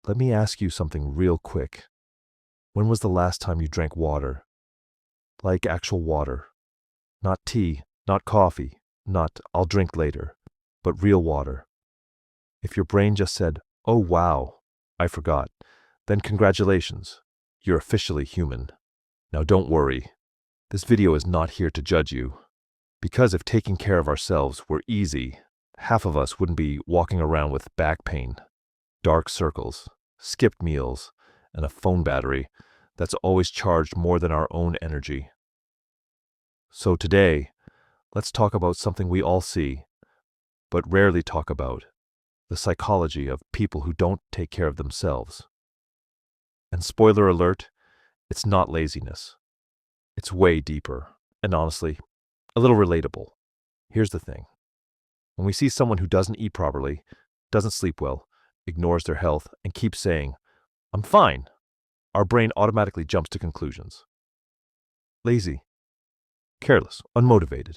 Let me ask you something real quick. When was the last time you drank water? Like actual water. Not tea, not coffee, not I'll drink later, but real water. If your brain just said, oh wow, I forgot, then congratulations, you're officially human. Now don't worry, this video is not here to judge you. Because if taking care of ourselves were easy, half of us wouldn't be walking around with back pain, dark circles, skipped meals, and a phone battery that's always charged more than our own energy. So today, let's talk about something we all see, but rarely talk about, the psychology of people who don't take care of themselves. And spoiler alert, it's not laziness. It's way deeper, and honestly, a little relatable. Here's the thing. When we see someone who doesn't eat properly, doesn't sleep well, ignores their health, and keeps saying, I'm fine, our brain automatically jumps to conclusions. Lazy, careless, unmotivated.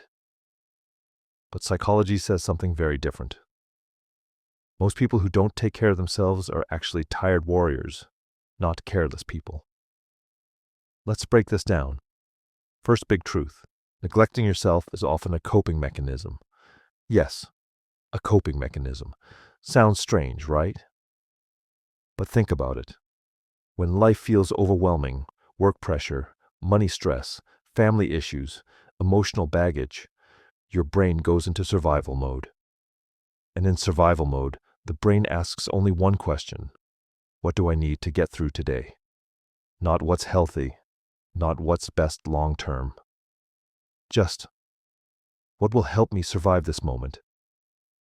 But psychology says something very different. Most people who don't take care of themselves are actually tired warriors, not careless people. Let's break this down. First big truth. Neglecting yourself is often a coping mechanism. Yes, a coping mechanism. Sounds strange, right? But think about it. When life feels overwhelming, work pressure, money stress, family issues, emotional baggage, your brain goes into survival mode. And in survival mode, the brain asks only one question. What do I need to get through today? Not what's healthy, not what's best long term. Just, what will help me survive this moment?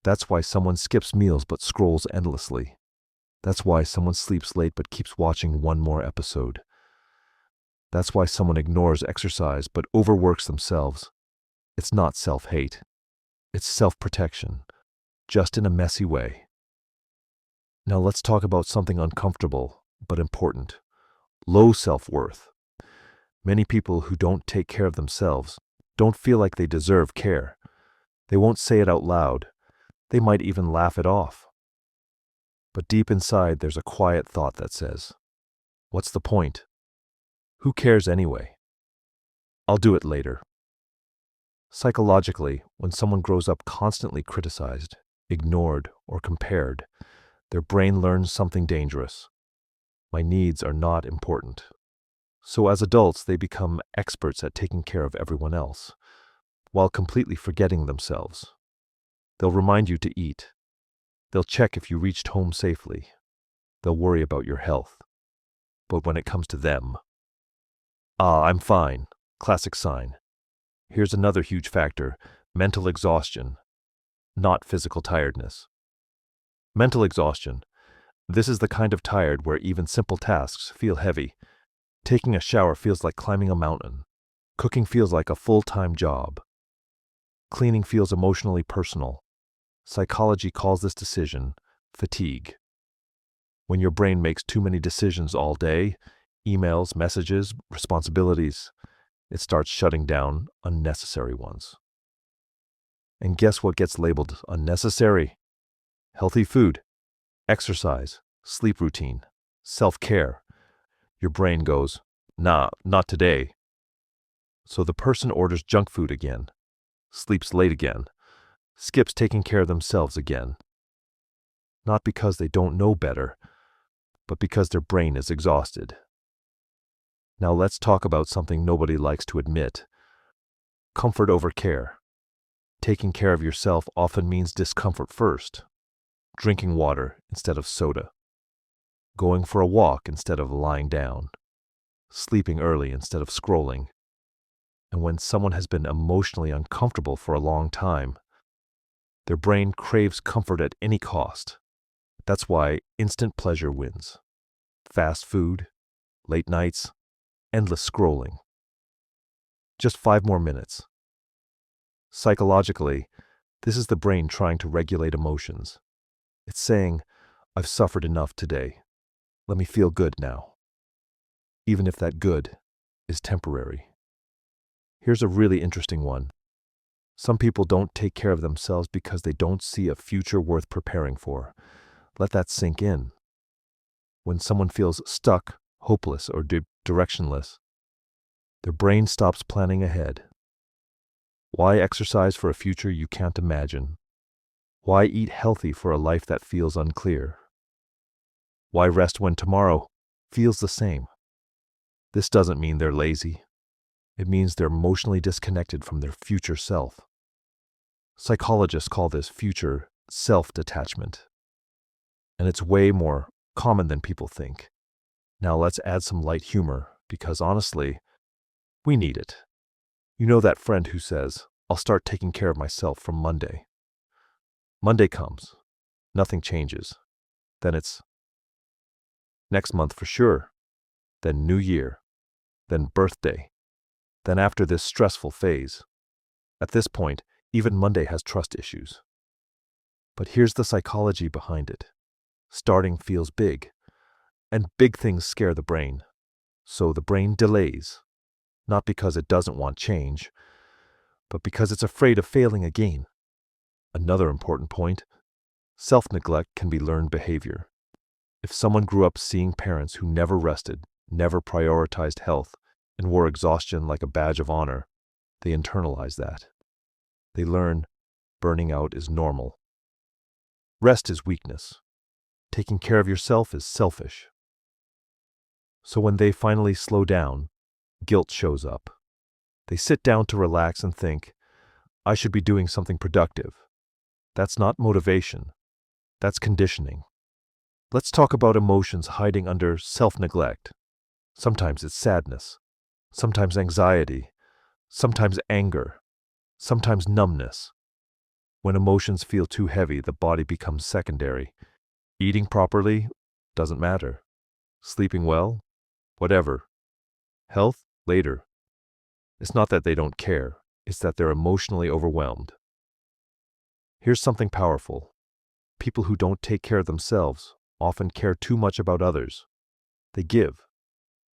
That's why someone skips meals but scrolls endlessly. That's why someone sleeps late but keeps watching one more episode. That's why someone ignores exercise but overworks themselves. It's not self-hate. It's self-protection, just in a messy way. Now let's talk about something uncomfortable but important. Low self-worth. Many people who don't take care of themselves don't feel like they deserve care. They won't say it out loud. They might even laugh it off. But deep inside, there's a quiet thought that says, what's the point? Who cares anyway? I'll do it later. Psychologically, when someone grows up constantly criticized, ignored, or compared, their brain learns something dangerous. My needs are not important. So as adults, they become experts at taking care of everyone else, while completely forgetting themselves. They'll remind you to eat. They'll check if you reached home safely. They'll worry about your health. But when it comes to them, I'm fine. Classic sign. Here's another huge factor, mental exhaustion, not physical tiredness. Mental exhaustion. This is the kind of tired where even simple tasks feel heavy. Taking a shower feels like climbing a mountain. Cooking feels like a full-time job. Cleaning feels emotionally personal. Psychology calls this decision fatigue. When your brain makes too many decisions all day, emails, messages, responsibilities, it starts shutting down unnecessary ones. And guess what gets labeled unnecessary? Healthy food, exercise, sleep routine, self-care. Your brain goes, nah, not today. So the person orders junk food again, sleeps late again, skips taking care of themselves again. Not because they don't know better, but because their brain is exhausted. Now let's talk about something nobody likes to admit. Comfort over care. Taking care of yourself often means discomfort first. Drinking water instead of soda. Going for a walk instead of lying down. Sleeping early instead of scrolling. And when someone has been emotionally uncomfortable for a long time, their brain craves comfort at any cost. That's why instant pleasure wins. Fast food, late nights, endless scrolling. Just 5 more minutes. Psychologically, this is the brain trying to regulate emotions. It's saying, I've suffered enough today. Let me feel good now. Even if that good is temporary. Here's a really interesting one. Some people don't take care of themselves because they don't see a future worth preparing for. Let that sink in. when someone feels stuck, hopeless, or directionless, their brain stops planning ahead. Why exercise for a future you can't imagine? Why eat healthy for a life that feels unclear? Why rest when tomorrow feels the same? This doesn't mean they're lazy. It means they're emotionally disconnected from their future self. Psychologists call this future self-detachment. And it's way more common than people think. Now let's add some light humor, because honestly, we need it. You know that friend who says, "I'll start taking care of myself from Monday." Monday comes. Nothing changes. Then it's next month for sure. Then New Year. Then birthday. Then after this stressful phase. At this point, even Monday has trust issues. But here's the psychology behind it. Starting feels big, and big things scare the brain. So the brain delays, not because it doesn't want change, but because it's afraid of failing again. Another important point, self-neglect can be learned behavior. If someone grew up seeing parents who never rested, never prioritized health, and wore exhaustion like a badge of honor, they internalize that. They learn burning out is normal. Rest is weakness. Taking care of yourself is selfish. So when they finally slow down, guilt shows up. They sit down to relax and think, I should be doing something productive. That's not motivation. That's conditioning. Let's talk about emotions hiding under self-neglect. Sometimes it's sadness, sometimes anxiety, sometimes anger, sometimes numbness. When emotions feel too heavy, the body becomes secondary. Eating properly doesn't matter. Sleeping well, whatever. Health, later. It's not that they don't care, it's that they're emotionally overwhelmed. Here's something powerful. People who don't take care of themselves often care too much about others. They give,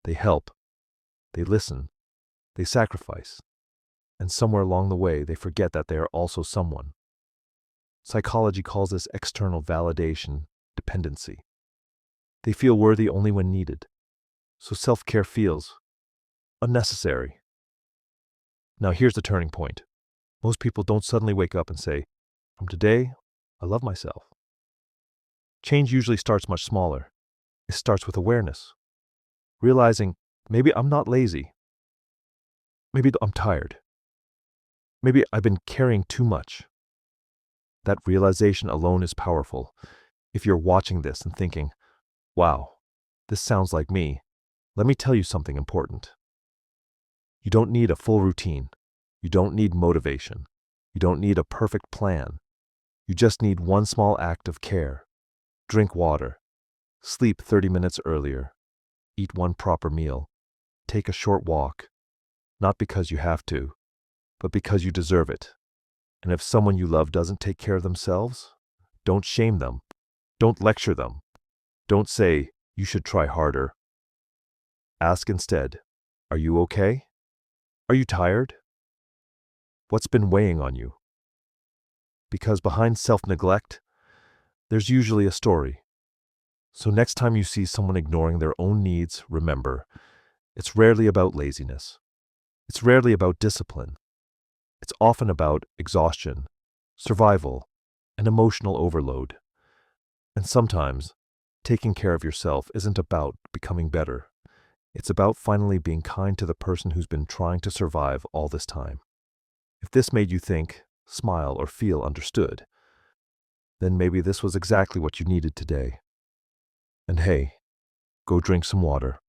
they help, they listen, they sacrifice, and somewhere along the way they forget that they are also someone. Psychology calls this external validation dependency. They feel worthy only when needed, so self-care feels unnecessary. Now here's the turning point. Most people don't suddenly wake up and say, from today, I love myself. Change usually starts much smaller. It starts with awareness. Realizing, maybe I'm not lazy. Maybe I'm tired. Maybe I've been carrying too much. That realization alone is powerful. If you're watching this and thinking, wow, this sounds like me, let me tell you something important. You don't need a full routine. You don't need motivation. You don't need a perfect plan. You just need one small act of care. Drink water. Sleep 30 minutes earlier. Eat one proper meal. Take a short walk. Not because you have to, but because you deserve it. And if someone you love doesn't take care of themselves, don't shame them. Don't lecture them. Don't say, you should try harder. Ask instead, are you okay? Are you tired? What's been weighing on you? Because behind self-neglect, there's usually a story. So next time you see someone ignoring their own needs, remember, it's rarely about laziness. It's rarely about discipline. It's often about exhaustion, survival, and emotional overload. And sometimes, taking care of yourself isn't about becoming better. It's about finally being kind to the person who's been trying to survive all this time. If this made you think, smile, or feel understood, then maybe this was exactly what you needed today. And hey, go drink some water.